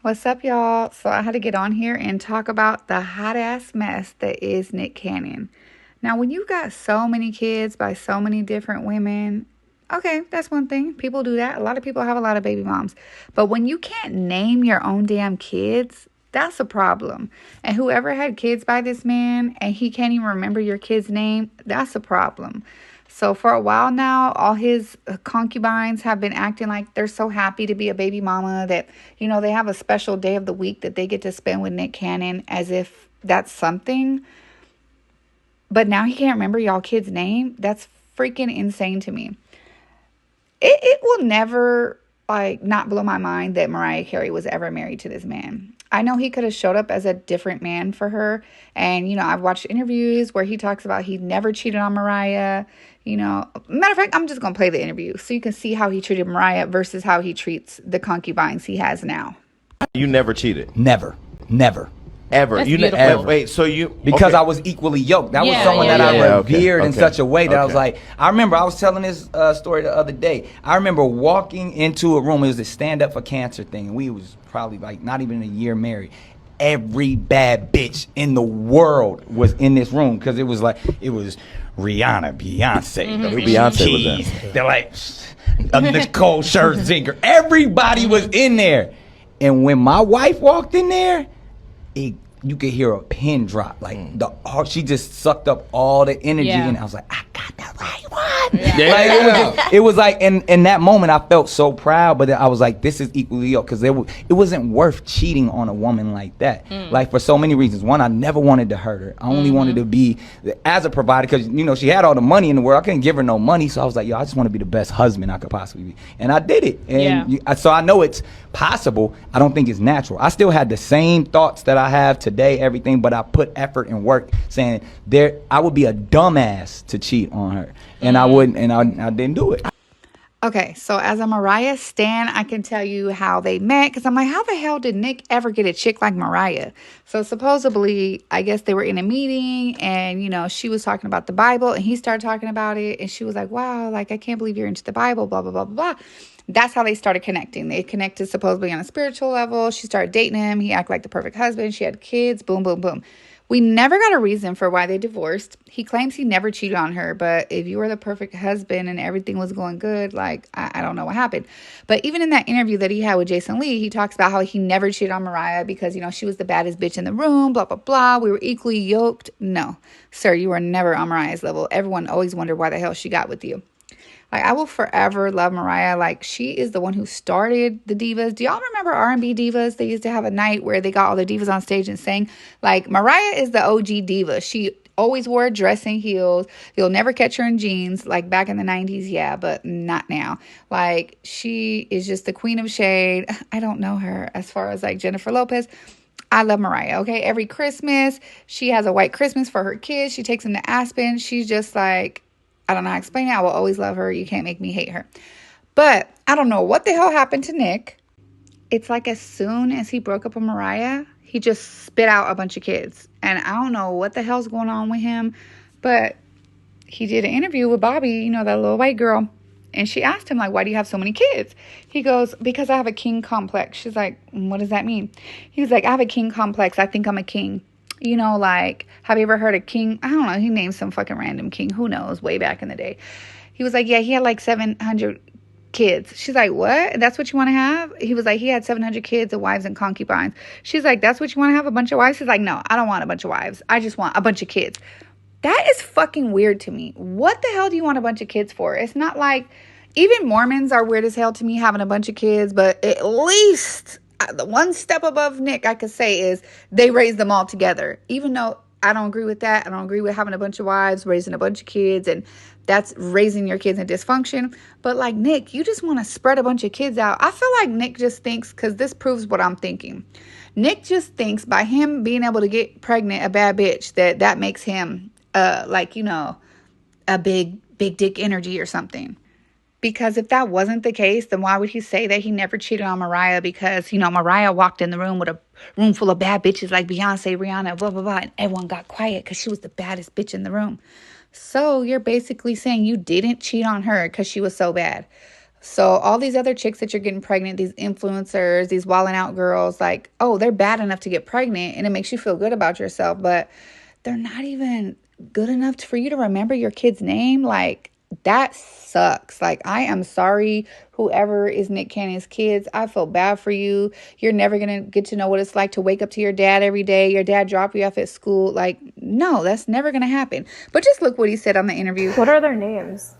What's up, y'all? So I had to get on here and talk about the hot ass mess that is Nick Cannon. Now, when you've got so many kids by so many different women, okay, that's one thing. People do that. A lot of people have a lot of baby moms. But when you can't name your own damn kids, that's a problem. And whoever had kids by this man and he can't even remember your kid's name, that's a problem. So for a while now, all his concubines have been acting like they're so happy to be a baby mama that, they have a special day of the week that they get to spend with Nick Cannon as if that's something. But now he can't remember y'all kid's name. That's freaking insane to me. It will never not blow my mind that Mariah Carey was ever married to this man. I know he could have showed up as a different man for her. And, I've watched interviews where he talks about he never cheated on Mariah. Matter of fact, I'm just going to play the interview so you can see how he treated Mariah versus how he treats the concubines he has now. You never cheated? Never. Ever? That's You beautiful. never? Wait, so you... Because okay. I was equally yoked. That was Yeah, someone yeah, that yeah. I revered in Okay, such a way that I was okay. like, I remember I was telling this story the other day. I remember walking into a room. It was a stand up for cancer thing. And we was probably not even a year married. Every bad bitch in the world was in this room because it was Rihanna, Beyonce. Who Beyonce was Keys. They're like Nicole Scherzinger. Everybody was in there. And when my wife walked in there, you could hear a pin drop. She just sucked up all the energy, and I was like, I got the right one. Yeah. It was like, in that moment, I felt so proud, but I was like, this is equally yoked, because it wasn't worth cheating on a woman like that. For so many reasons. One, I never wanted to hurt her. I only wanted to be as a provider, because she had all the money in the world. I couldn't give her no money, so I was like, I just want to be the best husband I could possibly be, and I did it. And so I know it's possible. I don't think it's natural. I still had the same thoughts that I have today, everything, but I put effort and work, saying I would be a dumbass to cheat on her, and I wouldn't, and I didn't do it. Okay, so as a Mariah stan, I can tell you how they met, because I'm like, how the hell did Nick ever get a chick like Mariah? So supposedly, I guess they were in a meeting, and, she was talking about the Bible, and he started talking about it, and she was like, wow, I can't believe you're into the Bible, blah, blah, blah, blah, blah. That's how they started connecting. They connected supposedly on a spiritual level. She started dating him. He acted like the perfect husband. She had kids, boom, boom, boom. We never got a reason for why they divorced. He claims he never cheated on her, but if you were the perfect husband and everything was going good, I don't know what happened. But even in that interview that he had with Jason Lee, he talks about how he never cheated on Mariah because, she was the baddest bitch in the room, blah, blah, blah. We were equally yoked. No, sir, you were never on Mariah's level. Everyone always wondered why the hell she got with you. I will forever love Mariah. She is the one who started the divas. Do y'all remember R&B divas? They used to have a night where they got all the divas on stage and sang. Mariah is the OG diva. She always wore dressing heels. You'll never catch her in jeans. Back in the 90s, yeah, but not now. She is just the queen of shade. I don't know her as far as Jennifer Lopez. I love Mariah, okay? Every Christmas, she has a white Christmas for her kids. She takes them to Aspen. She's just I don't know how to explain it. I will always love her. You can't make me hate her. But I don't know what the hell happened to Nick. It's as soon as he broke up with Mariah, he just spit out a bunch of kids. And I don't know what the hell's going on with him. But he did an interview with Bobby, that little white girl. And she asked him, why do you have so many kids? He goes, because I have a king complex. She's like, what does that mean? He was like, I have a king complex. I think I'm a king. Have you ever heard of king? I don't know. He named some fucking random king. Who knows? Way back in the day. He was like, yeah, he had 700 kids. She's like, what? That's what you want to have? He was like, he had 700 kids and wives and concubines. She's like, that's what you want to have? A bunch of wives? He's like, no, I don't want a bunch of wives. I just want a bunch of kids. That is fucking weird to me. What the hell do you want a bunch of kids for? It's not even Mormons are weird as hell to me having a bunch of kids, but at least the one step above Nick I could say is they raised them all together. Even though I don't agree with that. I don't agree with having a bunch of wives, raising a bunch of kids, and that's raising your kids in dysfunction. But Nick, you just want to spread a bunch of kids out. I feel like Nick just thinks, because this proves what I'm thinking. Nick just thinks by him being able to get pregnant a bad bitch, that makes him a big dick energy or something. Because if that wasn't the case, then why would he say that he never cheated on Mariah? Because, Mariah walked in the room with a room full of bad bitches like Beyonce, Rihanna, blah, blah, blah. And everyone got quiet because she was the baddest bitch in the room. So you're basically saying you didn't cheat on her because she was so bad. So all these other chicks that you're getting pregnant, these influencers, these wilding out girls, like, oh, they're bad enough to get pregnant and it makes you feel good about yourself, but they're not even good enough for you to remember your kid's name. Like, that sucks. Like, I am sorry, whoever is Nick Cannon's kids. I feel bad for you. You're never going to get to know what it's like to wake up to your dad every day. Your dad drop you off at school. Like, no, that's never going to happen. But just look what he said on the interview. What are their names?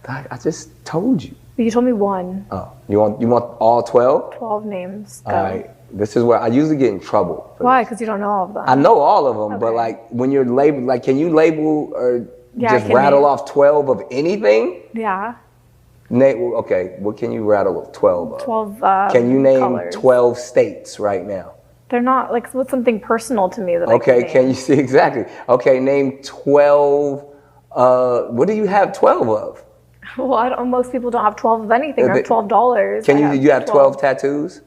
I just told you. You told me one. Oh, you want all 12? 12 names. All right. This is where I usually get in trouble. Why? Because you don't know all of them. I know all of them, but like when you're labeled, like can you label or just rattle off 12 of anything? Yeah. Okay, what can you rattle off 12 of? 12 can you name colors. 12 states right now? They're not, like, what's something personal to me that okay, I can can you see exactly? Okay, name 12, what do you have 12 of? Well, most people don't have 12 of anything. I have $12. You have 12 tattoos?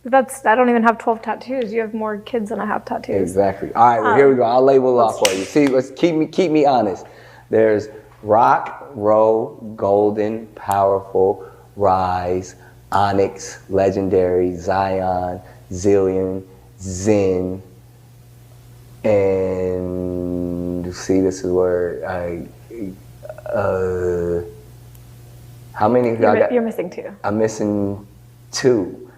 I don't even have 12 tattoos. You have more kids than I have tattoos. Exactly. All right, well, here we go. I'll label it off for you. See, let's keep me honest. There's rock, roll, golden, powerful, rise, onyx, legendary, Zion, zillion, zen, and see, this is where how many? You're missing 2. I'm missing 2.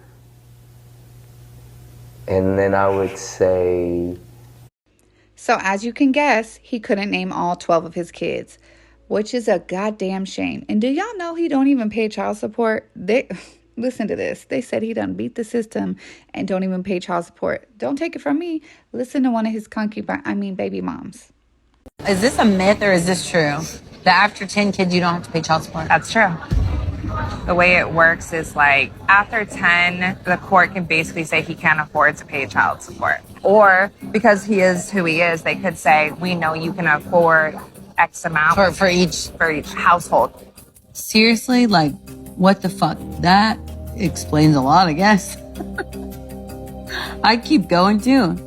And then I would say... So as you can guess, he couldn't name all 12 of his kids, which is a goddamn shame. And do y'all know he don't even pay child support? Listen to this. They said he done beat the system and don't even pay child support. Don't take it from me. Listen to one of his baby moms. Is this a myth or is this true? That after 10 kids, you don't have to pay child support? That's true. The way it works is like after 10, the court can basically say he can't afford to pay child support. Or because he is who he is, they could say, we know you can afford X amount For each household. Seriously? Like, what the fuck? That explains a lot, I guess. I keep going too.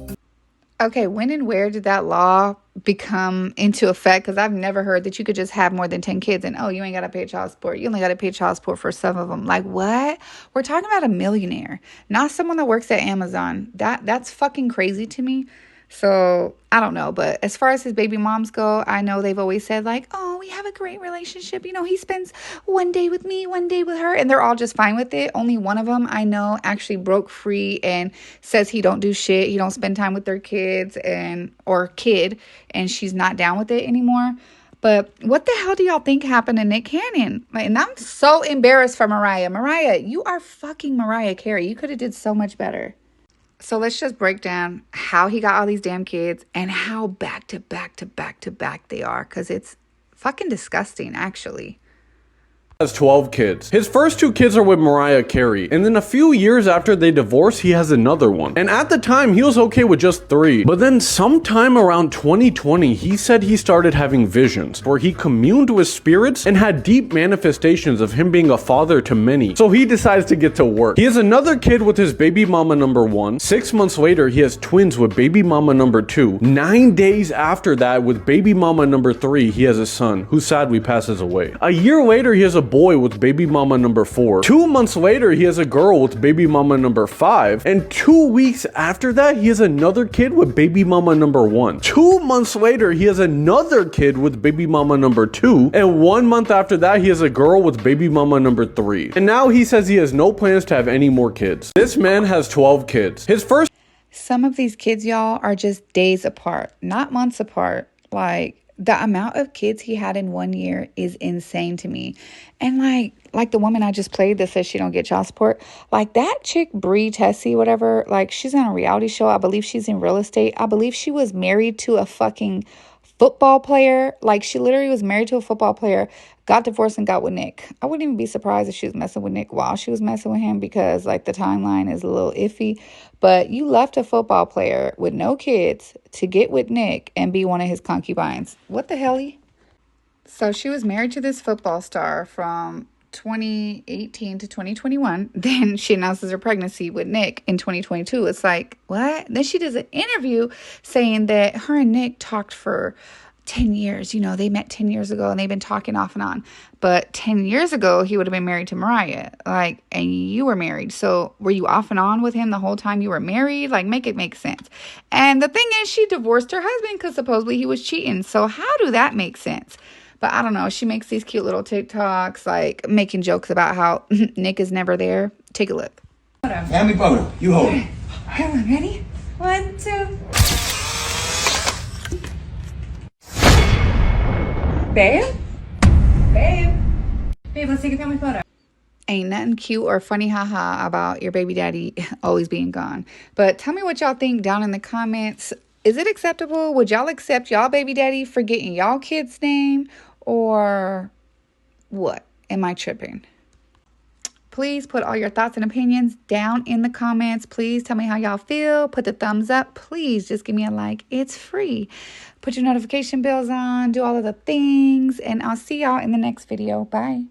Okay, when and where did that law become into effect? Because I've never heard that you could just have more than 10 kids and, oh, you ain't got to pay child support. You only got to pay child support for some of them. Like, what? We're talking about a millionaire, not someone that works at Amazon. That's fucking crazy to me. So I don't know. But as far as his baby moms go, I know they've always said like, oh, we have a great relationship. You know, he spends one day with me, one day with her, and they're all just fine with it. Only one of them I know actually broke free and says he don't do shit. He don't spend time with their kids or kid, and she's not down with it anymore. But what the hell do y'all think happened to Nick Cannon? And I'm so embarrassed for Mariah. Mariah, you are fucking Mariah Carey. You could have did so much better. So let's just break down how he got all these damn kids and how back to back to back to back they are. Because it's fucking disgusting, actually. Has 12 kids. His first 2 kids are with Mariah Carey, and then a few years after they divorce, he has another one. And at the time, he was okay with just 3. But then sometime around 2020, he said he started having visions where he communed with spirits and had deep manifestations of him being a father to many. So he decides to get to work. He has another kid with his baby mama number 1. 6 months later, he has twins with baby mama number 2. 9 days after that, with baby mama number 3, he has a son who sadly passes away. A year later, he has a boy with baby mama number 4. 2 months later, he has a girl with baby mama number 5. And 2 weeks after that, he has another kid with baby mama number 1. 2 months later, he has another kid with baby mama number 2. And 1 month after that, he has a girl with baby mama number 3. And now he says he has no plans to have any more kids. This man has 12 kids. His first... Some of these kids, y'all, are just days apart, not months apart. Like, the amount of kids he had in 1 year is insane to me. And like the woman I just played that says she don't get child support, like that chick, Bree Tessie, whatever, like she's on a reality show. I believe she's in real estate. I believe she was married to a fucking football player. Like she literally was married to a football player, got divorced and got with Nick. I wouldn't even be surprised if she was messing with Nick while she was messing with him, because like the timeline is a little iffy. But you left a football player with no kids to get with Nick and be one of his concubines. What the hell? So she was married to this football star from 2018 to 2021. Then she announces her pregnancy with Nick in 2022. It's like, what? Then she does an interview saying that her and Nick talked for 10 years. You know, they met 10 years ago and they've been talking off and on. But 10 years ago, he would have been married to Mariah. Like, and you were married. So were you off and on with him the whole time you were married? Like, make it make sense. And the thing is, she divorced her husband because supposedly he was cheating. So how do that make sense? But I don't know. She makes these cute little TikToks, like making jokes about how Nick is never there. Take a look. Family photo. You hold it. Everyone ready? 1, 2. Babe? Babe? Babe, let's take a family photo. Ain't nothing cute or funny haha about your baby daddy always being gone. But tell me what y'all think down in the comments. Is it acceptable? Would y'all accept y'all baby daddy forgetting y'all kid's name? Or what? Am I tripping? Please put all your thoughts and opinions down in the comments. Please tell me how y'all feel. Put the thumbs up. Please just give me a like. It's free. Put your notification bells on. Do all of the things. And I'll see y'all in the next video. Bye.